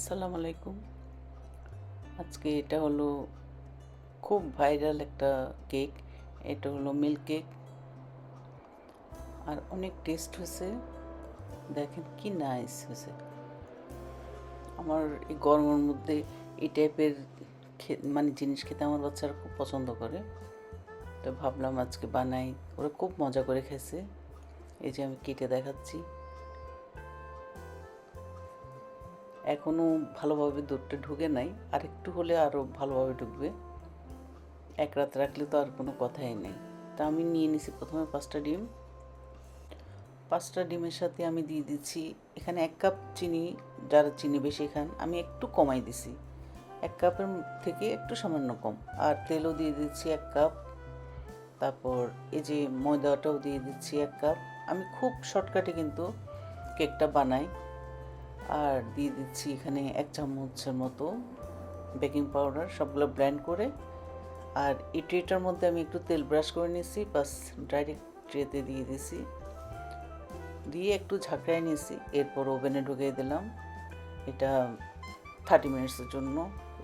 আসসালামু আলাইকুম। আজকে এটা হলো খুব ভাইরাল একটা কেক। এটা হলো মিল্ক কেক আর অনেক টেস্ট হয়েছে। দেখেন কি নাইস হয়েছে। আমার এই গরমের মধ্যে এই টাইপের মানে জিনিস খেতে আমার বাচ্চারা খুব পছন্দ করে। তো ভাবলাম আজকে বানাই। ওরা খুব মজা করে খেয়েছে। এই যে আমি কেটে দেখাচ্ছি। এখনও ভালোভাবে দুধটা ঢুকে নাই, আর একটু হলে আরও ভালোভাবে ঢুকবে। এক রাত রাখলে তো আর কোনো কথাই নেই। তা আমি নিয়ে নিছি প্রথমে 5টা ডিম। 5টা ডিমের সাথে আমি দিয়ে দিচ্ছি এখানে 1 কাপ চিনি। যারা চিনি বেশি খান, আমি একটু কমাই দিছি, 1 কাপের থেকে একটু সামান্য কম। আর তেলও দিয়ে দিচ্ছি 1 কাপ। তারপর এই যে ময়দাটাও দিয়ে দিচ্ছি 1 কাপ। আমি খুব শর্টকাটে কিন্তু কেকটা বানাই। আর দিয়ে দিচ্ছি এখানে 1 চামচের মতো বেকিং পাউডার, সবগুলো ব্লেন্ড করে। আর এই ট্রেটার মধ্যে আমি একটু তেল ব্রাশ করে নিয়েছি, বাস ডাইরেক্ট ট্রেতে দিয়ে দিছি, দিয়ে একটু ঝাঁকড়ায় নিয়েছি। এরপর ওভেনে ঢুকিয়ে দিলাম এটা 30 মিনিটসের জন্য।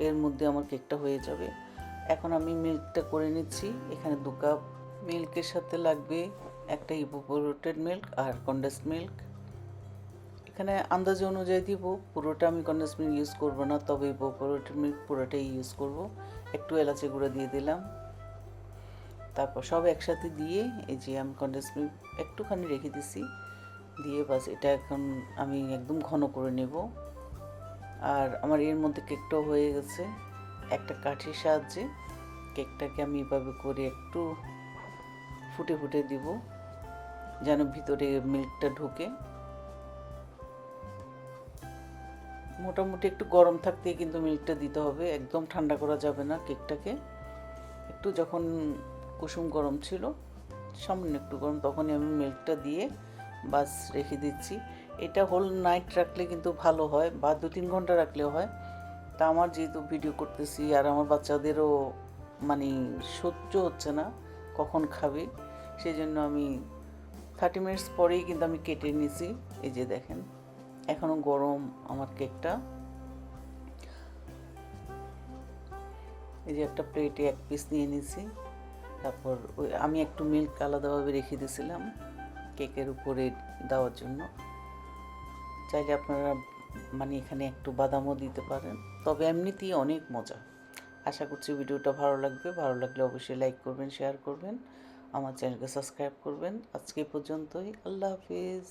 এর মধ্যে আমার কেকটা হয়ে যাবে। এখন আমি মিল্কটা করে নিচ্ছি। এখানে 2 কাপ মিল্কের সাথে লাগবে একটা ইভাপোরেটেড মিল্ক আর কনডেন্সড মিল্ক। এখানে আন্দাজ অনুযায়ী দিব, পুরোটা আমি কনডেন্সড মিল্ক ইউজ করবো না, তবে ইভাপোরেটেড মিল্ক পুরোটাই ইউজ করব। একটু এলাচি গুঁড়ো দিয়ে দিলাম। তারপর সব একসাথে দিয়ে এই যে আমি কনডেন্সড মিল্ক একটুখানি রেখে দিছি, দিয়ে বাস এটা এখন আমি একদম ঘন করে নেব। আর আমার এর মধ্যে কেকটাও হয়ে গেছে। একটা কাঠির সাহায্যে কেকটাকে আমি এভাবে করে একটু ফুটে ফুটে দিব, যেন ভিতরে মিল্কটা ঢোকে। মোটামুটি একটু গরম থাকতেই কিন্তু মিল্কটা দিতে হবে, একদম ঠান্ডা করা যাবে না কেকটাকে। একটু যখন কুসুম গরম ছিল, সামান্য একটু গরম, তখনই আমি মিল্কটা দিয়ে বাস রেখে দিচ্ছি। এটা হোল নাইট রাখলে কিন্তু ভালো হয়, বা 2-3 ঘন্টা রাখলেও হয়। তা আমার যেহেতু ভিডিও করতেছি আর আমার বাচ্চাদেরও মানে সহ্য হচ্ছে না কখন খাবে, সেই জন্য আমি 30 মিনিটস পরেই কিন্তু আমি কেটে নিয়েছি। এই যে দেখেন এখনও গরম আমার কেকটা। এই যে একটা প্লেটে 1 পিস নিয়ে নিয়েছি। তারপর আমি একটু মিল্ক আলাদাভাবে রেখে দিয়েছিলাম কেকের উপরে দেওয়ার জন্য। চাইলে আপনারা মানে এখানে একটু বাদামও দিতে পারেন, তবে এমনিতেই অনেক মজা। আশা করছি ভিডিওটা ভালো লাগবে। ভালো লাগলে অবশ্যই লাইক করবেন, শেয়ার করবেন, আমার চ্যানেলকে সাবস্ক্রাইব করবেন। আজকে পর্যন্তই। আল্লাহ হাফিজ।